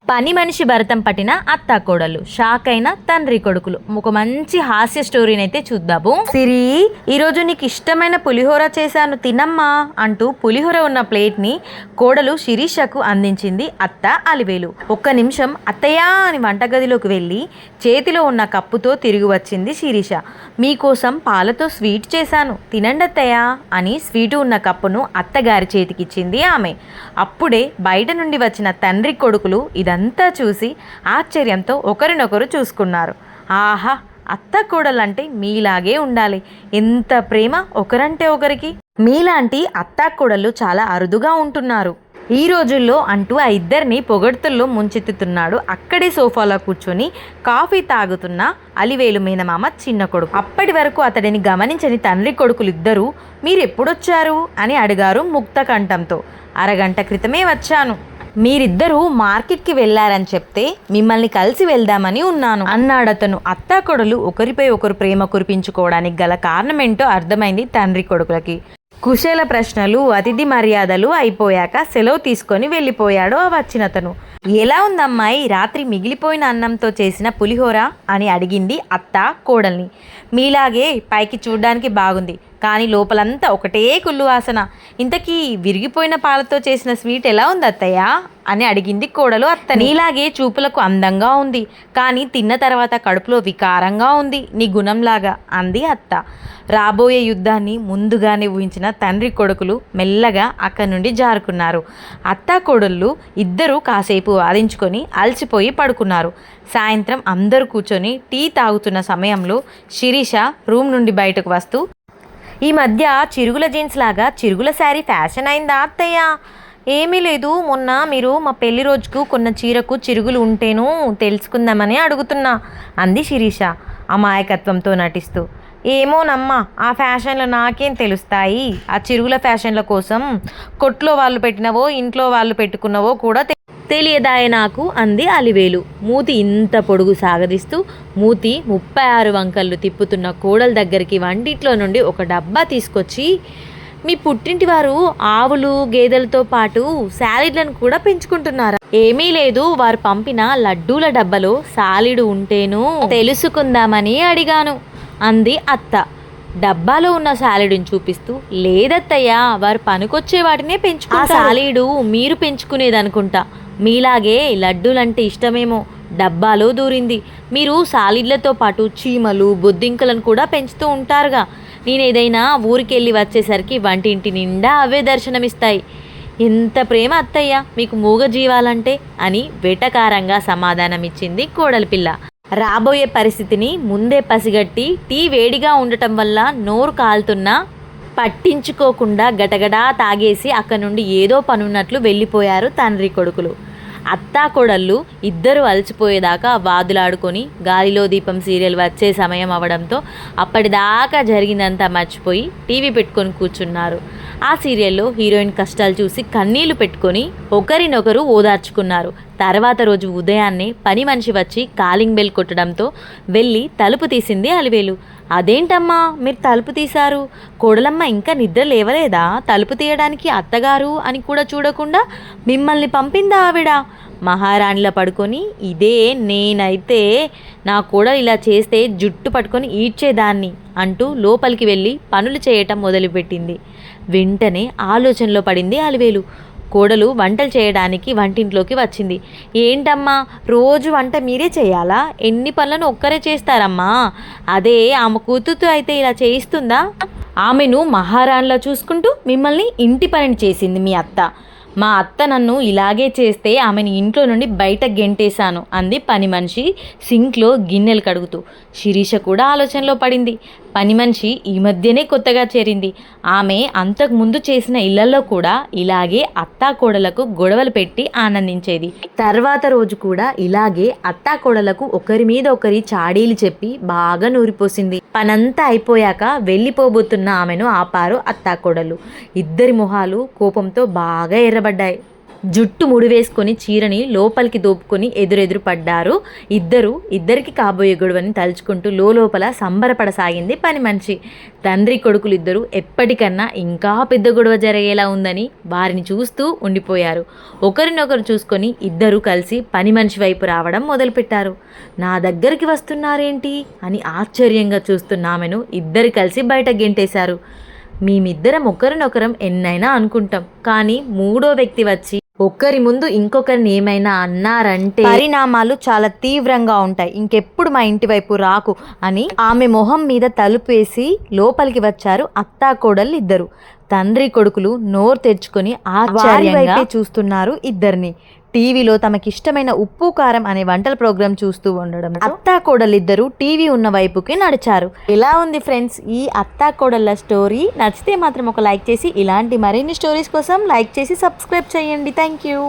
పని మనిషి భరతం పట్టిన అత్తాకోడళ్ళు, షాక్ అయిన తండ్రి కొడుకులు. ఒక మంచి హాస్య స్టోరీని అయితే చూద్దాము. సిరి, ఈరోజు నీకు ఇష్టమైన పులిహోర చేశాను తినమ్మా అంటూ పులిహోర ఉన్న ప్లేట్ని కోడలు శిరీషకు అందించింది అత్త అలివేలు. ఒక్క నిమిషం అత్తయ్యా అని వంటగదిలోకి వెళ్ళి చేతిలో ఉన్న కప్పుతో తిరిగి వచ్చింది శిరీష. మీకోసం పాలతో స్వీట్ చేశాను తినండి అత్తయ్యా అని స్వీటు ఉన్న కప్పును అత్తగారి చేతికిచ్చింది ఆమె. అప్పుడే బయట నుండి వచ్చిన తండ్రి కొడుకులు ఇదంతా చూసి ఆశ్చర్యంతో ఒకరినొకరు చూసుకున్నారు. ఆహా, అత్త కోడలంటే మీలాగే ఉండాలి, ఎంత ప్రేమ ఒకరంటే ఒకరికి. మీలాంటి అత్తా కోడళ్ళు చాలా అరుదుగా ఉంటున్నారు ఈ రోజుల్లో అంటూ ఆ ఇద్దరిని పొగడ్తల్లో ముంచెత్తుతున్నాడు అక్కడే సోఫాలో కూర్చొని కాఫీ తాగుతున్న అలివేలు మేనమామ చిన్న కొడుకు. అప్పటి వరకు అతడిని గమనించని తండ్రి కొడుకులు ఇద్దరూ మీరెప్పుడొచ్చారు అని అడిగారు ముక్త కంఠంతో. అరగంట క్రితమే వచ్చాను, మీరిద్దరూ మార్కెట్కి వెళ్ళారని చెప్తే మిమ్మల్ని కలిసి వెళ్దామని ఉన్నాను అన్నాడతను. అత్తాకొడలు ఒకరిపై ఒకరు ప్రేమ కురిపించుకోవడానికి గల కారణమేంటో అర్థమైంది తండ్రి కొడుకులకి. కుశల ప్రశ్నలు, అతిథి మర్యాదలు అయిపోయాక సెలవు తీసుకొని వెళ్ళిపోయాడు ఆ వచ్చినతను. ఎలా ఉందమ్మాయి, రాత్రి మిగిలిపోయిన అన్నంతో చేసిన పులిహోర అని అడిగింది అత్త కోడల్ని. మీలాగే పైకి చూడ్డానికి బాగుంది, కానీ లోపలంతా ఒకటే కుళ్ళు వాసన. ఇంతకీ విరిగిపోయిన పాలతో చేసిన స్వీట్ ఎలా ఉంది అత్తయ్య అని అడిగింది కోడలు అత్త. నీలాగే చూపులకు అందంగా ఉంది, కానీ తిన్న తర్వాత కడుపులో వికారంగా ఉంది నీ గుణంలాగా అంది అత్త. రాబోయే యుద్ధాన్ని ముందుగానే ఊహించిన తండ్రి కొడుకులు మెల్లగా అక్కడి నుండి జారుకున్నారు. అత్తా కోడళ్ళు ఇద్దరూ కాసేపు వాదించుకొని అలసిపోయి పడుకున్నారు. సాయంత్రం అందరూ కూర్చొని టీ తాగుతున్న సమయంలో శిరీష రూమ్ నుండి బయటకు వస్తూ, ఈ మధ్య చిరుగుల జీన్స్ లాగా చిరుగుల శారీ ఫ్యాషన్ అయిందా అత్తయ్య? ఏమీ లేదు, మొన్న మీరు మా పెళ్లి రోజుకు కొన్న చీరకు చిరుగులు ఉంటేనూ తెలుసుకుందామని అడుగుతున్నా అంది శిరీష అమాయకత్వంతో నటిస్తూ. ఏమోనమ్మా, ఆ ఫ్యాషన్లు నాకేం తెలుస్తాయి, ఆ చిరుగుల ఫ్యాషన్ల కోసం కొట్లో వాళ్ళు పెట్టినవో ఇంట్లో వాళ్ళు పెట్టుకున్నవో కూడా తెలియదాయే నాకు అంది అలివేలు మూతి ఇంత పొడుగు సాగదీస్తూ. మూతి 36 వంకళ్ళు తిప్పుతున్న కోడల దగ్గరికి వంటింట్లో నుండి ఒక డబ్బా తీసుకొచ్చి, మీ పుట్టింటి వారు ఆవులు గేదెలతో పాటు సాలిడ్లను కూడా పెంచుకుంటున్నారా? ఏమీ లేదు, వారు పంపిన లడ్డూల డబ్బాలో సాలిడ్ ఉంటేనూ తెలుసుకుందామని అడిగాను అంది అత్త డబ్బాలో ఉన్న సాలిడ్ని చూపిస్తూ. లేదత్తయ్యా, వారు పనికొచ్చే వాటినే పెంచుకుంటారు. ఆ సాలిడు మీరు పెంచుకునేదనుకుంటా, మీలాగే లడ్డూలంటే ఇష్టమేమో డబ్బాలో దూరింది. మీరు సాలిడ్లతో పాటు చీమలు బొద్దింకలను కూడా పెంచుతూ ఉంటారుగా. నేనేదైనా ఊరికెళ్ళి వచ్చేసరికి వంటింటి నిండా అవే దర్శనమిస్తాయి. ఎంత ప్రేమ అత్తయ్య మీకు మూగ జీవాలంటే అని వెటకారంగా సమాధానమిచ్చింది కోడలి పిల్ల. రాబోయే పరిస్థితిని ముందే పసిగట్టి టీ వేడిగా ఉండటం వల్ల నోరు కాలుతున్నా పట్టించుకోకుండా గటగడా తాగేసి అక్కడి నుండి ఏదో పనున్నట్లు వెళ్ళిపోయారు తండ్రి కొడుకులు. అత్తా కోడళ్ళు ఇద్దరు అలసిపోయేదాకా వాదులాడుకొని గాలిలో దీపం సీరియల్ వచ్చే సమయం అవడంతో అప్పటిదాకా జరిగిందంతా మర్చిపోయి టీవీ పెట్టుకొని కూర్చున్నారు. ఆ సీరియల్లో హీరోయిన్ కష్టాలు చూసి కన్నీళ్లు పెట్టుకొని ఒకరినొకరు ఓదార్చుకున్నారు. తర్వాత రోజు ఉదయాన్నే పని మనిషి వచ్చి కాలింగ్ బెల్ కొట్టడంతో వెళ్ళి తలుపు తీసింది అలివేలు. అదేంటమ్మా మీరు తలుపు తీశారు? కోడలమ్మ ఇంకా నిద్ర లేవలేదా? తలుపు తీయడానికి అత్తగారు అని కూడా చూడకుండా మిమ్మల్ని పంపిందా ఆవిడ? మహారాణిలా పడుకొని, ఇదే నేనైతే నా కోడలు ఇలా చేస్తే జుట్టు పట్టుకొని ఈడ్చేదాన్ని అంటూ లోపలికి వెళ్ళి పనులు చేయటం మొదలుపెట్టింది. వెంటనే ఆలోచనలో పడింది అలివేలు. కోడలు వంటలు చేయడానికి వంటింట్లోకి వచ్చింది. ఏంటమ్మా, రోజు వంట మీరే చేయాలా? ఎన్ని పనులను ఒక్కరే చేస్తారమ్మా? అదే ఆమె కూతురుతో అయితే ఇలా చేయిస్తుందా? ఆమెను మహారాణిలా చూసుకుంటూ మిమ్మల్ని ఇంటి పనిని చేసింది మీ అత్త. మా అత్త నన్ను ఇలాగే చేస్తే ఆమెను ఇంట్లో నుండి బయట గెంటేశాను అంది పని మనిషి సింక్లో గిన్నెలు కడుగుతూ. శిరీష కూడా ఆలోచనలో పడింది. పని మనిషి ఈ మధ్యనే కొత్తగా చేరింది. ఆమె అంతకుముందు చేసిన ఇళ్లలో కూడా ఇలాగే అత్తాకోడలకు గొడవలు పెట్టి ఆనందించేది. తర్వాత రోజు కూడా ఇలాగే అత్తాకోడలకు ఒకరి మీద ఒకరి చాడీలు చెప్పి బాగా నూరిపోసింది. పనంతా అయిపోయాక వెళ్ళిపోబోతున్న ఆమెను ఆపారు అత్తాకోడలు. ఇద్దరి మొహాలు కోపంతో బాగా ఎర్రబడ్డాయి. జుట్టు ముడివేసుకొని చీరని లోపలికి దోపుకొని ఎదురెదురు పడ్డారు. ఇద్దరికి కాబోయే గొడవని తలుచుకుంటూ లోపల సంబరపడసాగింది పని మనిషి. తండ్రి కొడుకులు ఇద్దరు ఎప్పటికన్నా ఇంకా పెద్ద గొడవ జరిగేలా ఉందని వారిని చూస్తూ ఉండిపోయారు. ఒకరినొకరు చూసుకొని ఇద్దరు కలిసి పని మనిషి వైపు రావడం మొదలుపెట్టారు. నా దగ్గరికి వస్తున్నారేంటి అని ఆశ్చర్యంగా చూస్తున్న ఆమెను ఇద్దరు కలిసి బయట గెంటేశారు. మేమిద్దరం ఒకరినొకరం ఎన్నైనా అనుకుంటాం, కానీ మూడో వ్యక్తి వచ్చి ఒకరి ముందు ఇంకొకరిని ఏమైనా అన్నారంటే పరిణామాలు చాలా తీవ్రంగా ఉంటాయి. ఇంకెప్పుడు మా ఇంటి వైపు రాకు అని ఆమె మొహం మీద తలుపు వేసి లోపలికి వచ్చారు అత్తా కోడళ్ళు ఇద్దరు. తండ్రి కొడుకులు నోరు తెరుచుకొని ఆశ్చర్యంగా చూస్తున్నారు ఇద్దరిని. టీవీలో తమకిష్టమైన ఉప్పు కారం అనే వంటల ప్రోగ్రాం చూస్తూ ఉండడం అత్తా కోడలిద్దరూ టీవీ ఉన్న వైపుకి నడిచారు. ఎలా ఉంది ఫ్రెండ్స్ ఈ అత్తా కోడళ్ళ స్టోరీ? నచ్చితే మాత్రం ఒక లైక్ చేసి ఇలాంటి మరిన్ని స్టోరీస్ కోసం లైక్ చేసి సబ్స్క్రైబ్ చేయండి. Thank you.